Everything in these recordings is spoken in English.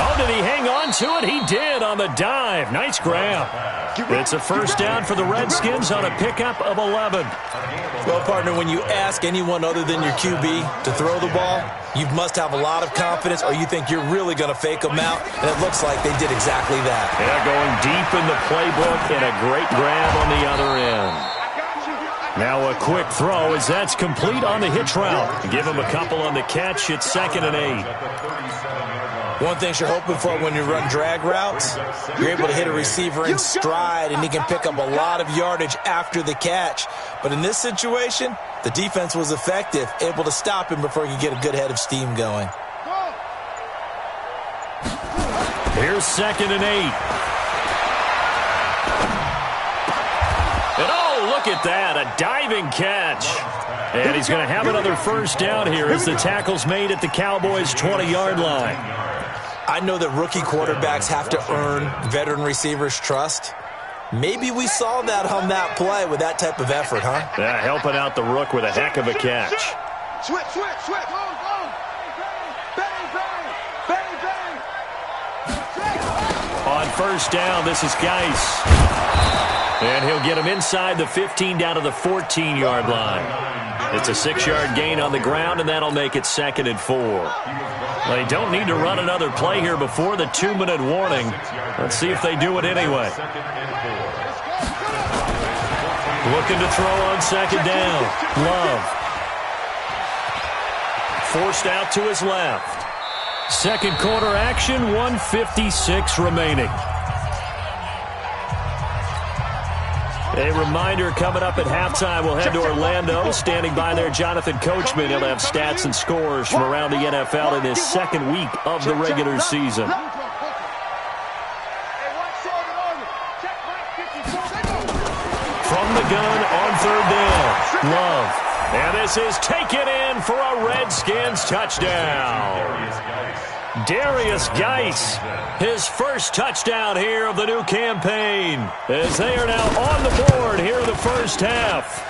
Oh, did he hang on to it? He did on the dive. Nice grab. It's a first down for the Redskins on a pickup of 11. Well, partner, when you ask anyone other than your QB to throw the ball, you must have a lot of confidence or you think you're really going to fake them out, and it looks like they did exactly that. Yeah, going deep in the playbook and a great grab on the other end. Now a quick throw as that's complete on the hitch route. Give him a couple on the catch. It's 2nd and 8. One thing you're hoping for when you run drag routes, you're able to hit a receiver in stride, and he can pick up a lot of yardage after the catch. But in this situation, the defense was effective, able to stop him before he could get a good head of steam going. Here's 2nd and 8. And oh, look at that, a diving catch. And he's going to have another first down here as the tackle's made at the Cowboys' 20-yard line. I know that rookie quarterbacks have to earn veteran receivers' trust. Maybe we saw that on that play with that type of effort, huh? Yeah, helping out the rook with a heck of a catch. Switch. Go. Bang. On first down, this is Geis. And he'll get him inside the 15 down to the 14-yard line. It's a 6-yard gain on the ground, and that'll make it 2nd and 4. They don't need to run another play here before the 2-minute warning. Let's see if they do it anyway. Looking to throw on 2nd down. Love. Forced out to his left. Second quarter action, 1:56 remaining. A reminder coming up at halftime, we'll head to Orlando. Standing by there, Jonathan Coachman. He'll have stats and scores from around the NFL in his second week of the regular season. From the gun on 3rd down, Love. And this is taken in for a Redskins touchdown. Darius Geis, his first touchdown here of the new campaign, as they are now on the board here in the first half.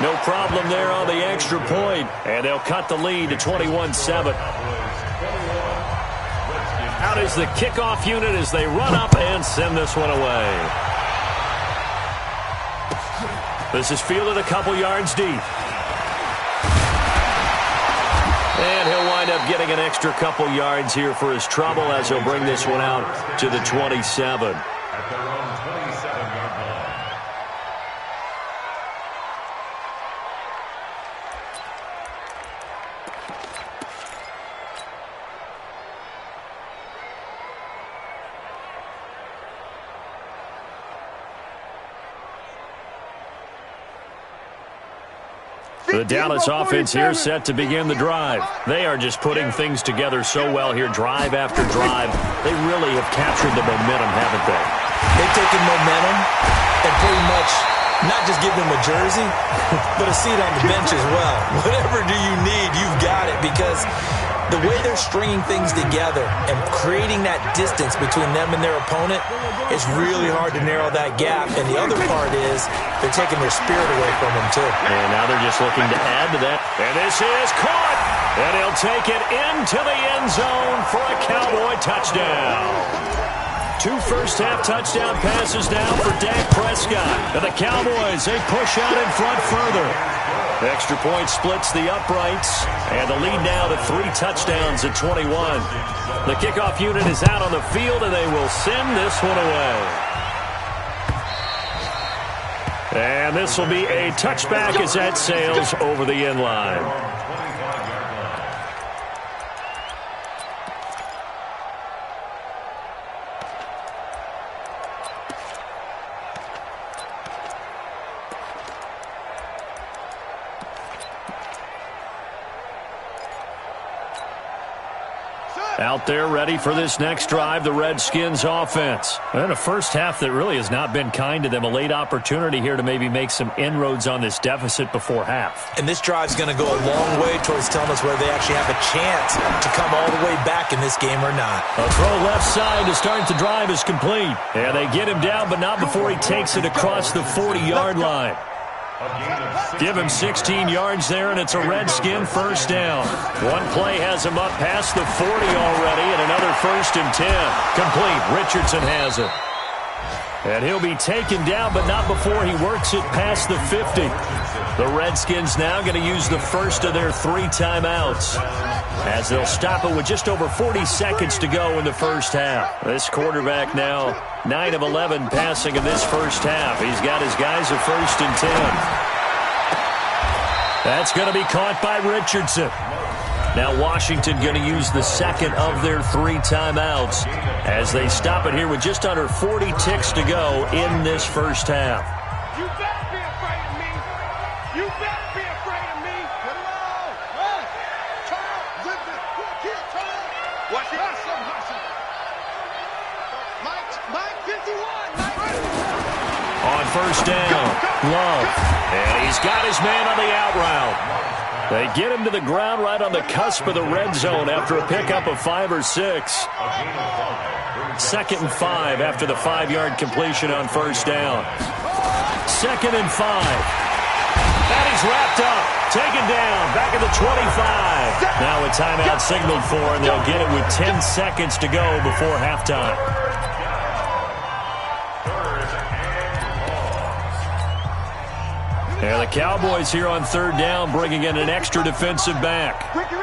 No problem there on the extra point, and they'll cut the lead to 21-7. Out is the kickoff unit as they run up and send this one away. This is fielded a couple yards deep. And he'll wind up getting an extra couple yards here for his trouble as he'll bring this one out to the 27. The Dallas offense here set to begin the drive. They are just putting things together so well here, drive after drive. They really have captured the momentum, haven't they? They've taken momentum and pretty much not just give them a jersey, but a seat on the bench as well. Whatever do you need, you've got it, because the way they're stringing things together and creating that distance between them and their opponent, it's really hard to narrow that gap. And the other part is they're taking their spirit away from them, too. And now they're just looking to add to that. And this is caught. And he'll take it into the end zone for a Cowboy touchdown. 2 first-half touchdown passes now for Dak Prescott. And the Cowboys, they push out in front further. Extra point splits the uprights, and the lead now to 3 touchdowns at 21. The kickoff unit is out on the field, and they will send this one away. And this will be a touchback as that sails over the end line. Out there ready for this next drive, the Redskins offense. And a first half that really has not been kind to them. A late opportunity here to maybe make some inroads on this deficit before half. And this drive's going to go a long way towards telling us whether they actually have a chance to come all the way back in this game or not. A throw left side to start the drive is complete. And they get him down, but not before he takes it across the 40-yard line. Give him 16 yards there, and it's a Redskin first down. One play has him up past the 40 already, and another first and 10. Complete. Richardson has it. And he'll be taken down, but not before he works it past the 50. The Redskins now going to use the first of their 3 timeouts, as they'll stop it with just over 40 seconds to go in the first half. This quarterback now 9 of 11 passing in this first half. He's got his guys a first and 10. That's going to be caught by Richardson. Now Washington going to use the second of their 3 timeouts as they stop it here with just under 40 ticks to go in this first half. You better be afraid of me. You better be afraid of me. Get along. Hey, turn up. Zip it. Kid, turn up. Watch it. Hustle. Mike 51. On first down, Love. And he's got his man on the out route. They get him to the ground right on the cusp of the red zone after a pickup of 5 or 6. 2nd and 5 after the 5-yard completion on first down. 2nd and 5. And he's wrapped up. Taken down. Back at the 25. Now a timeout signaled for, and they'll get it with 10 seconds to go before halftime. And the Cowboys here on 3rd down, bringing in an extra defensive back. Ricky.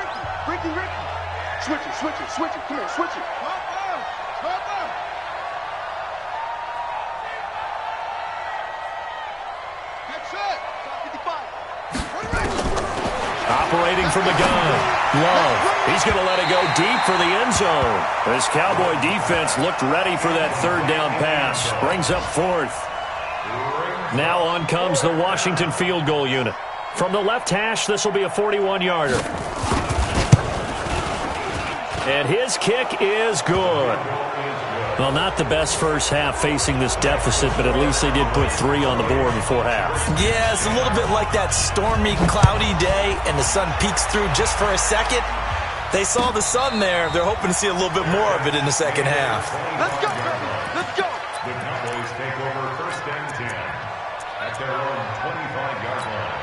Switch it. Come here, switch it. That's it. 55. Operating from the gun. Love. He's going to let it go deep for the end zone. This Cowboy defense looked ready for that 3rd down pass. Brings up 4th. Now on comes the Washington field goal unit. From the left hash, this will be a 41-yarder. And his kick is good. Well, not the best first half facing this deficit, but at least they did put 3 on the board before half. Yeah, it's a little bit like that stormy, cloudy day, and the sun peeks through just for a second. They saw the sun there. They're hoping to see a little bit more of it in the second half. Let's go, baby. Let's go. The Cowboys take over 1st and 10 at their own 25-yard line.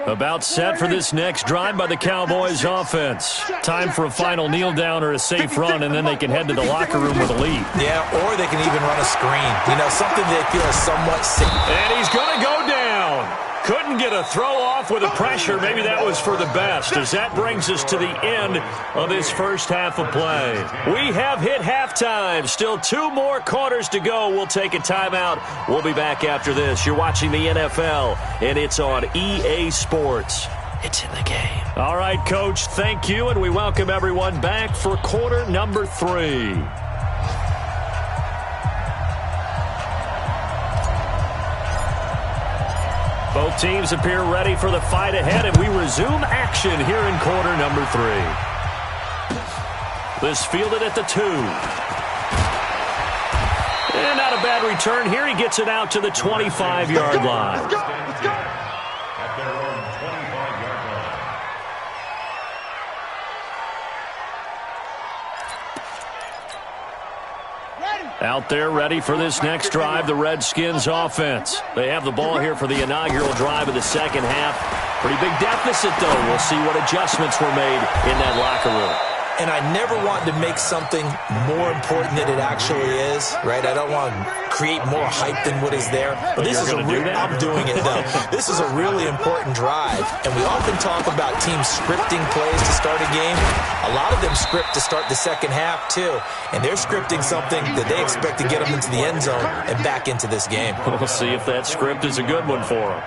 About set for this next drive by the Cowboys offense. Time for a final kneel down or a safe run, and then they can head to the locker room with a lead. Yeah, or they can even run a screen. You know, something they feel is somewhat safe. And he's going to go down. Couldn't get a throw off with the pressure. Maybe that was for the best, as that brings us to the end of this first half of play. We have hit halftime. Still 2 more quarters to go. We'll take a timeout. We'll be back after this. You're watching the NFL, and it's on EA Sports. It's in the game. All right, Coach, thank you, and we welcome everyone back for quarter number 3. Both teams appear ready for the fight ahead, and we resume action here in quarter number 3. This fielded at the 2. And not a bad return here. He gets it out to the 25-yard line. Let's go. At their own 25-yard line. Out there ready for this next drive, the Redskins offense. They have the ball here for the inaugural drive of the second half. Pretty big deficit, though. We'll see what adjustments were made in that locker room. And I never want to make something more important than it actually is, right? I don't want to create more hype than what is there. But this is I'm doing it, though. This is a really important drive. And we often talk about teams scripting plays to start a game. A lot of them script to start the second half, too. And they're scripting something that they expect to get them into the end zone and back into this game. We'll see if that script is a good one for them.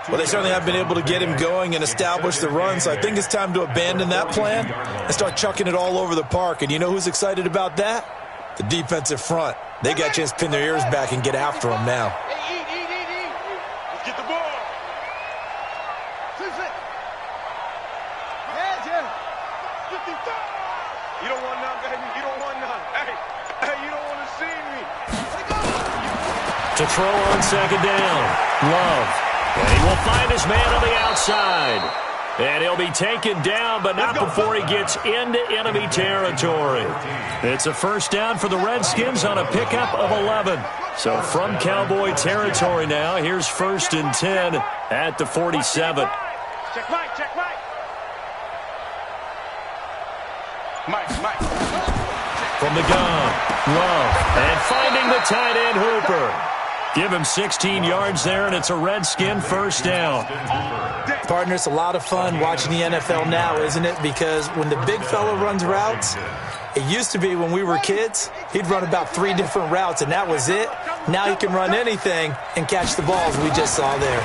Well, they certainly have been able to get him going and establish the run, so I think it's time to abandon that plan and start chucking it all over the park. And you know who's excited about that? The defensive front. They got a chance to pin their ears back and get after him now. Hey, eat. Let's get the ball. Sit. Heads in. 55. You don't want none, baby. You don't want none. Hey, you don't want to see me. To throw on second down. Love. And he will find his man on the outside. And he'll be taken down, but not before he gets into enemy territory. It's a first down for the Redskins on a pickup of 11. So from Cowboy territory now, here's 1st and 10 at the 47. Check Mike, check Mike. Mike. From the gun, Love, and finding the tight end Hooper. Give him 16 yards there, and it's a Redskin first down. Partner, it's a lot of fun watching the NFL now, isn't it? Because when the big fella runs routes, it used to be when we were kids, he'd run about 3 different routes, and that was it. Now he can run anything and catch the balls we just saw there.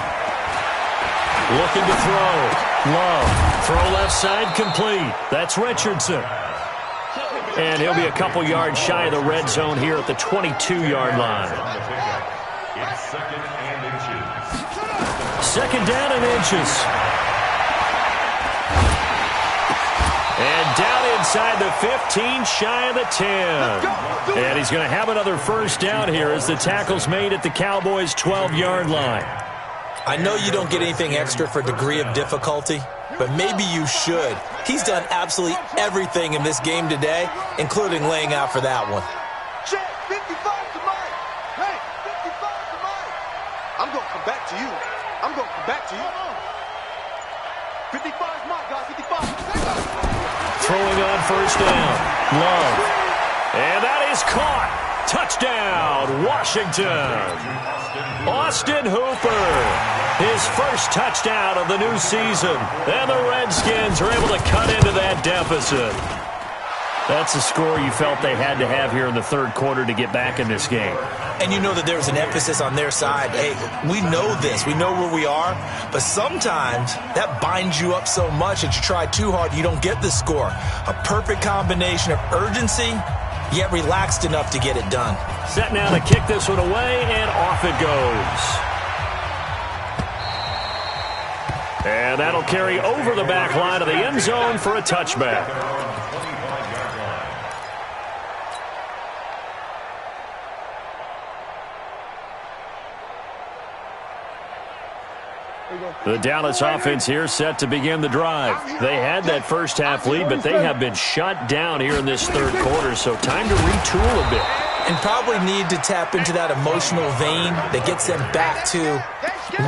Looking to throw. Love. Throw left side complete. That's Richardson. And he'll be a couple yards shy of the red zone here at the 22-yard line. It's 2nd and inches. 2nd down and inches. And down inside the 15, shy of the 10. And he's going to have another first down here as the tackle's made at the Cowboys' 12-yard line. I know you don't get anything extra for degree of difficulty, but maybe you should. He's done absolutely everything in this game today, including laying out for that one. Check, 55 to Mike. Hey, 55 to Mike. I'm going to come back to you. 55 is Mike, guys, 55. Throwing on first down. Love. And that is caught. Touchdown, Washington. Austin Hooper. His first touchdown of the new season. And the Redskins are able to cut into that deficit. That's a score you felt they had to have here in the third quarter to get back in this game. And you know that there was an emphasis on their side. Hey, we know this. We know where we are. But sometimes that binds you up so much that you try too hard, you don't get the score. A perfect combination of urgency, yet relaxed enough to get it done. Set now to kick this one away, and off it goes. And that'll carry over the back line of the end zone for a touchback. The Dallas offense here set to begin the drive. They had that first half lead, but they have been shut down here in this third quarter, so time to retool a bit. And probably need to tap into that emotional vein that gets them back to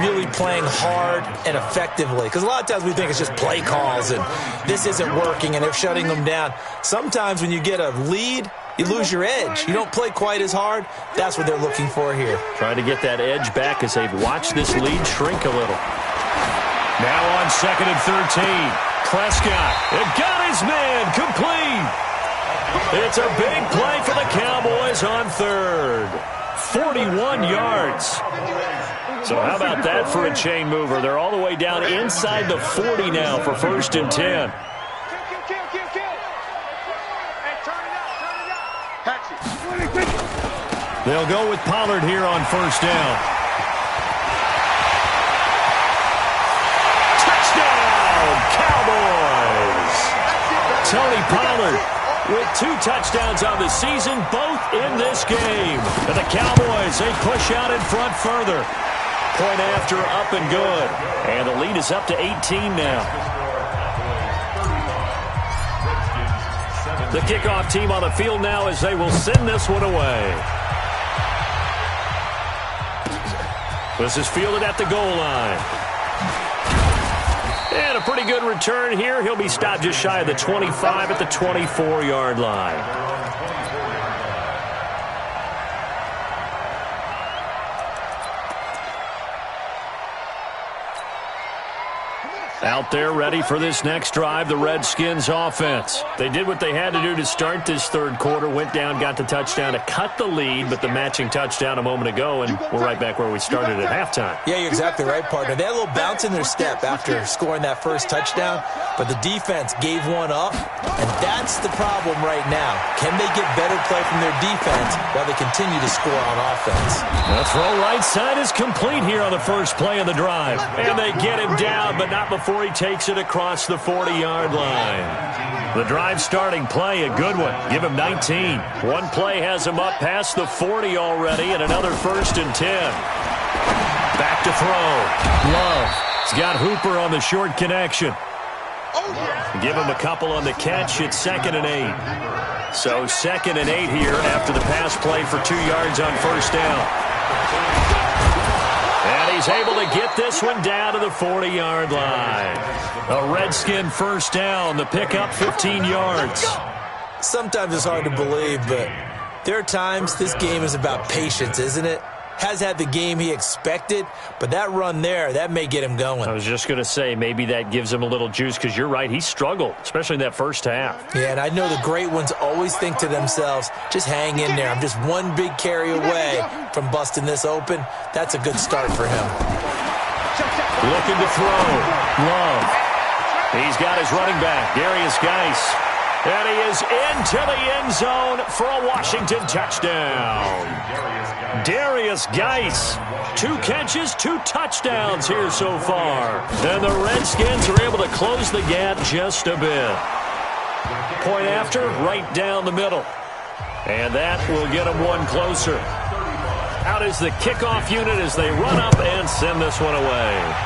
really playing hard and effectively. Because a lot of times we think it's just play calls and this isn't working and they're shutting them down. Sometimes when you get a lead, you lose your edge. You don't play quite as hard. That's what they're looking for here. Trying to get that edge back as they've watched this lead shrink a little. Now on 2nd and 13. Prescott. It got his man complete. It's a big play for the Cowboys on 3rd. 41 yards. So how about that for a chain mover? They're all the way down inside the 40 now for 1st and 10. They'll go with Pollard here on 1st down. Touchdown, Cowboys! Tony Pollard with 2 touchdowns on the season, both in this game. And the Cowboys, they push out in front further. Point after, up and good. And the lead is up to 18 now. The kickoff team on the field now as they will send this one away. This is fielded at the goal line. And a pretty good return here. He'll be stopped just shy of the 25 at the 24-yard line. Out there ready for this next drive, the Redskins offense. They did what they had to do to start this third quarter, went down, got the touchdown to cut the lead, but the matching touchdown a moment ago, and we're right back where we started at halftime. Yeah, you're exactly right, partner. They had a little bounce in their step after scoring that first touchdown, but the defense gave one up, and that's the problem right now. Can they get better play from their defense while they continue to score on offense? The throw right side is complete here on the first play of the drive, and they get him down, but not before he takes it across the 40-yard line. The drive starting play, a good one. Give him 19. One play has him up past the 40 already, and another 1st and 10. Back to throw. Love. He's got Hooper on the short connection. Give him a couple on the catch. It's 2nd and 8. So 2nd and 8 here after the pass play for 2 yards on first down. And he's able to get this one down to the 40-yard line. A Redskin first down. The pickup 15 yards. Sometimes it's hard to believe, but there are times this game is about patience, isn't it? Has had the game he expected, but that run there, that may get him going. I was just going to say, maybe that gives him a little juice, because you're right, he struggled, especially in that first half. Yeah, and I know the great ones always think to themselves, just hang in there. I'm just one big carry away from busting this open. That's a good start for him. Looking to throw. Love. He's got his running back, Darius Geis. And he is into the end zone for a Washington touchdown. Darius Geis, 2 catches, 2 touchdowns here so far. And the Redskins are able to close the gap just a bit. Point after, right down the middle. And that will get them one closer. Out is the kickoff unit as they run up and send this one away.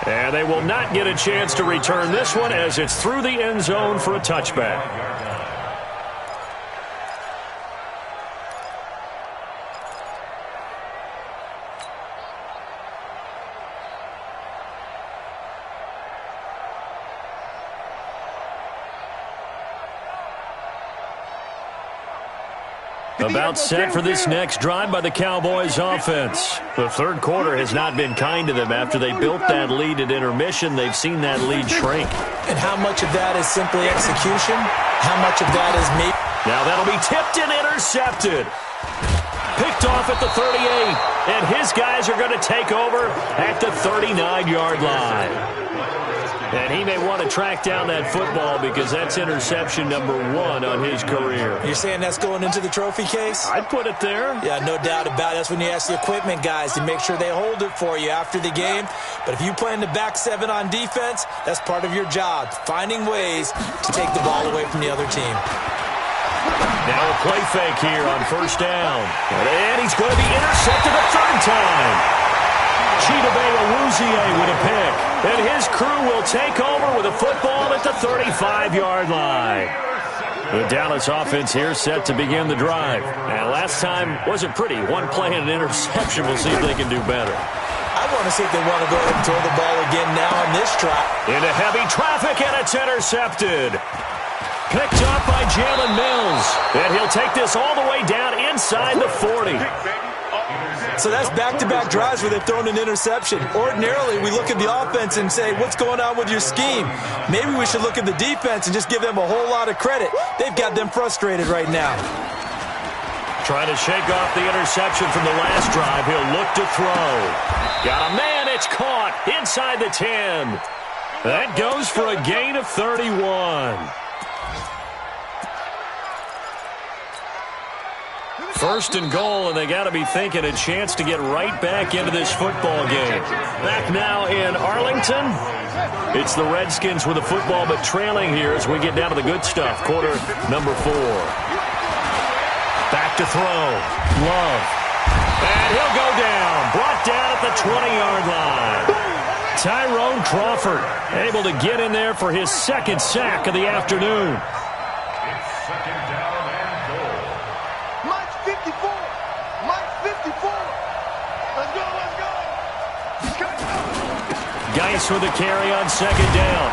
And they will not get a chance to return this one as it's through the end zone for a touchback. About set for this next drive by the Cowboys offense. The third quarter has not been kind to them. After they built that lead at intermission, they've seen that lead shrink. And how much of that is simply execution? How much of that is me? Now that'll be tipped and intercepted. Picked off at the 38. And his guys are going to take over at the 39-yard line. And he may want to track down that football because that's interception number 1 on his career. You're saying that's going into the trophy case? I'd put it there. Yeah, no doubt about it. That's when you ask the equipment guys to make sure they hold it for you after the game. But if you play in the back 7 on defense, that's part of your job, finding ways to take the ball away from the other team. Now a play fake here on first down. And he's going to be intercepted a 3rd time. Chidobe with a pick. And his crew will take over with a football at the 35-yard line. The Dallas offense here set to begin the drive. And last time wasn't pretty. 1 play and an interception. We'll see if they can do better. I want to see if they want to go ahead and throw the ball again now on this drive. Into heavy traffic, and it's intercepted. Picked up by Jalen Mills. And he'll take this all the way down inside the 40. So that's back-to-back drives where they've thrown an interception. Ordinarily, we look at the offense and say, what's going on with your scheme? Maybe we should look at the defense and just give them a whole lot of credit. They've got them frustrated right now. Trying to shake off the interception from the last drive. He'll look to throw. Got a man. It's caught inside the 10. That goes for a gain of 31. First and goal, and they got to be thinking a chance to get right back into this football game. Back now in Arlington. It's the Redskins with the football, but trailing here as we get down to the good stuff. Quarter number 4. Back to throw. Love. And he'll go down. Brought down at the 20-yard line. Tyrone Crawford able to get in there for his 2nd sack of the afternoon. Geis with a carry on 2nd down.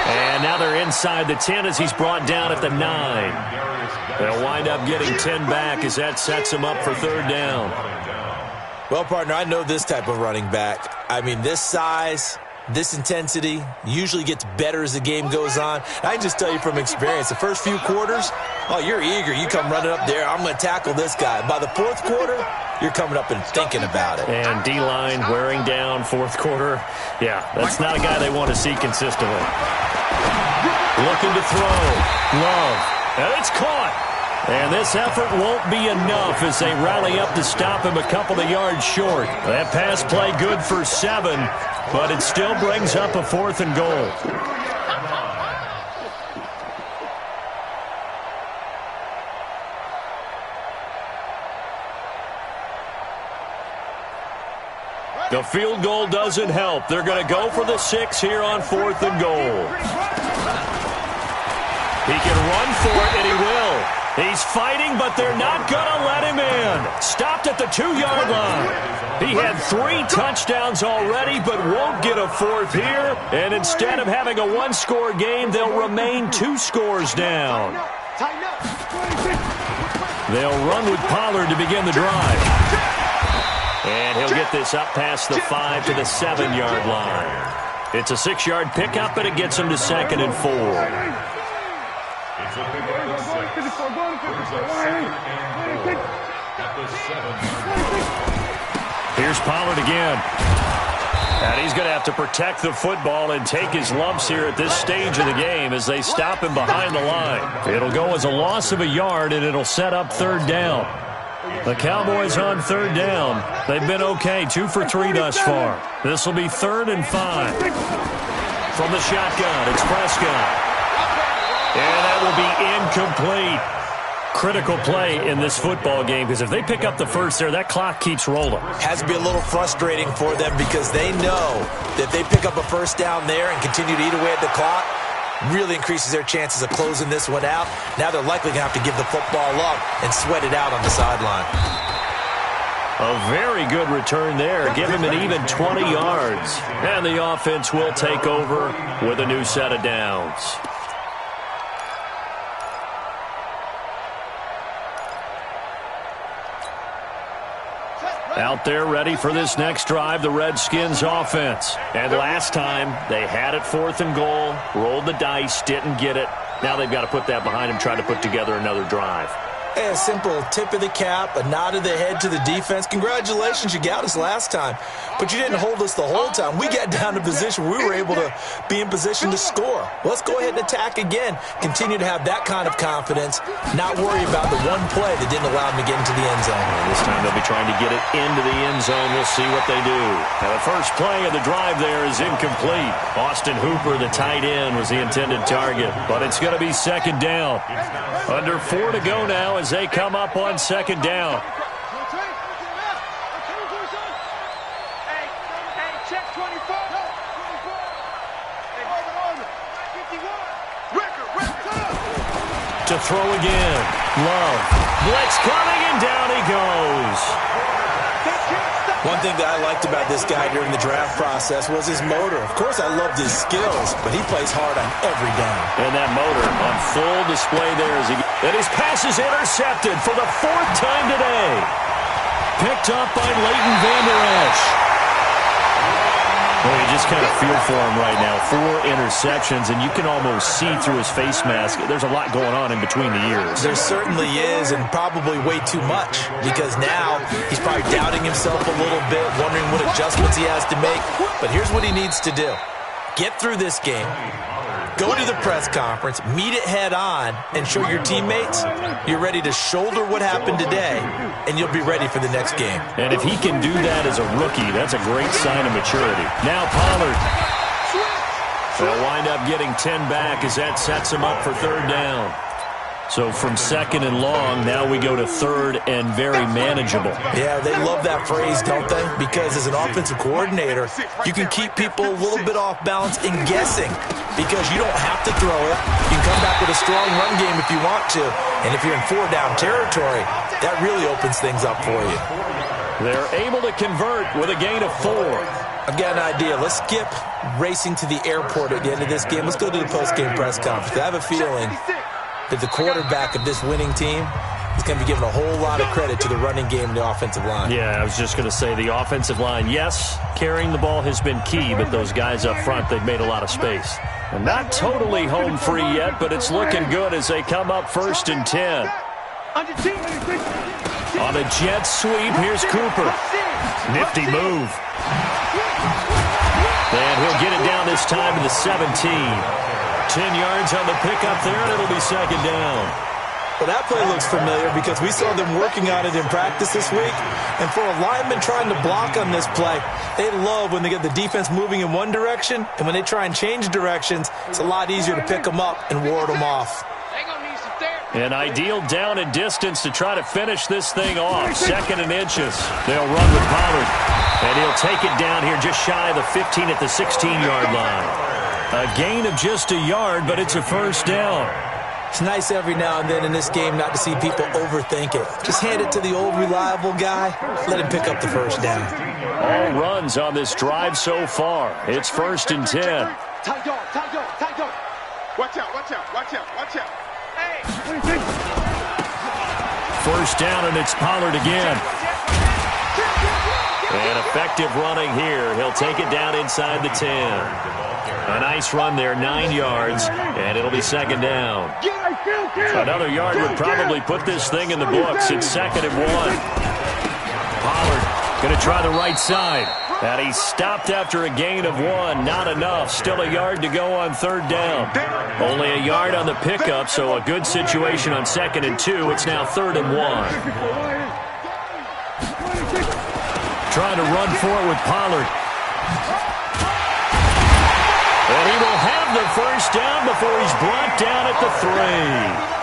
And now they're inside the 10 as he's brought down at the 9. They'll wind up getting 10 back as that sets him up for 3rd down. Well, partner, I know this type of running back. I mean, this size, this intensity usually gets better as the game goes on. I can just tell you from experience, the first few quarters, oh, you're eager. You come running up there, I'm going to tackle this guy. By the 4th quarter, you're coming up and thinking about it. And D-line wearing down 4th quarter. Yeah, that's not a guy they want to see consistently. Looking to throw. Love. And it's caught. And this effort won't be enough as they rally up to stop him a couple of yards short. That pass play good for 7, but it still brings up a 4th and goal. The field goal doesn't help. They're going to go for the 6 here on 4th and goal. He can run for it, and he will. He's fighting, but they're not going to let him in. Stopped at the 2-yard line. He had 3 touchdowns already, but won't get a 4th here. And instead of having a 1-score game, they'll remain 2 scores down. They'll run with Pollard to begin the drive. And he'll get this up past the 5 to the 7-yard line. It's a 6-yard pickup, and it gets him to 2nd and 4. It's a big one. Here's Pollard again. And he's going to have to protect the football and take his lumps here at this stage of the game as they stop him behind the line. It'll go as a loss of a yard, and it'll set up 3rd down. The Cowboys on 3rd down. They've been okay, 2 for 3 thus far. This will be 3rd and 5. From the shotgun, it's Prescott. And that will be incomplete. Critical play in this football game, because if they pick up the first there, that clock keeps rolling. Has to be a little frustrating for them because they know that if they pick up a first down there and continue to eat away at the clock, really increases their chances of closing this one out. Now they're likely going to have to give the football up and sweat it out on the sideline. A very good return there. Give him an even 20 yards. And the offense will take over with a new set of downs. Out there ready for this next drive, the Redskins offense. And last time, they had it 4th and goal, rolled the dice, didn't get it. Now they've got to put that behind them, try to put together another drive. A simple tip of the cap, a nod of the head to the defense. Congratulations, you got us last time. But you didn't hold us the whole time. We got down to position where we were able to be in position to score. Let's go ahead and attack again. Continue to have that kind of confidence. Not worry about the one play that didn't allow them to get into the end zone. And this time they'll be trying to get it into the end zone. We'll see what they do. Now the first play of the drive there is incomplete. Austin Hooper, the tight end, was the intended target. But it's going to be 2nd down. Under 4 to go now as they come up on 2nd down. To throw again. Love. Blitz coming, and down he goes. One thing that I liked about this guy during the draft process was his motor. Of course, I loved his skills, but he plays hard on every down. And that motor on full display there as and his pass is intercepted for the 4th time today. Picked up by Leighton Vander Esch. Well, you just kind of feel for him right now. 4 interceptions, and you can almost see through his face mask. There's a lot going on in between the ears. There certainly is, and probably way too much, because now he's probably doubting himself a little bit, wondering what adjustments he has to make. But here's what he needs to do. Get through this game. Go to the press conference, meet it head on, and show your teammates you're ready to shoulder what happened today, and you'll be ready for the next game. And if he can do that as a rookie, that's a great sign of maturity. Now Pollard. They'll wind up getting 10 back as that sets him up for 3rd down. So from 2nd and long, now we go to 3rd and very manageable. Yeah, they love that phrase, don't they? Because as an offensive coordinator, you can keep people a little bit off balance in guessing because you don't have to throw it. You can come back with a strong run game if you want to. And if you're in 4-down territory, that really opens things up for you. They're able to convert with a gain of 4. I've got an idea. Let's skip racing to the airport at the end of this game. Let's go to the post-game press conference. I have a feeling that the quarterback of this winning team is going to be given a whole lot of credit to the running game and the offensive line. Yeah, I was just going to say the offensive line, yes, carrying the ball has been key, but those guys up front, they've made a lot of space. And not totally home free yet, but it's looking good as they come up 1st and 10. On a jet sweep, here's Cooper. Nifty move. And he'll get it down this time to the 17. 10 yards on the pickup there, and it'll be 2nd down. Well, that play looks familiar because we saw them working on it in practice this week. And for a lineman trying to block on this play, they love when they get the defense moving in one direction, and when they try and change directions, it's a lot easier to pick them up and ward them off. An ideal down and distance to try to finish this thing off. 2nd and inches. They'll run with Pollard. And he'll take it down here just shy of the 15 at the 16-yard line. A gain of just a yard, but it's a first down. It's nice every now and then in this game not to see people overthink it. Just hand it to the old reliable guy. Let him pick up the first down. All runs on this drive so far. It's 1st and 10. Tight dog. Watch out. Hey! First down, and it's Pollard again. And effective running here. He'll take it down inside the 10. A nice run there, 9 yards, and it'll be 2nd down. Another yard would probably put this thing in the books. It's 2nd and 1. Pollard going to try the right side. And he stopped after a gain of 1. Not enough. Still a yard to go on 3rd down. Only a yard on the pickup, so a good situation on 2nd and 2. It's now 3rd and 1. Trying to run for it with Pollard. And he will have the first down before he's brought down at the 3.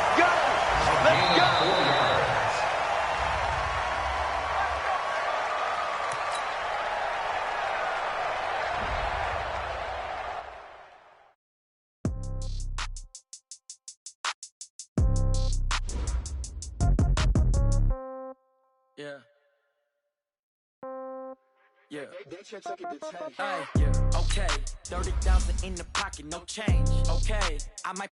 Yeah. Okay, 30,000 in the pocket, no change. Okay, I might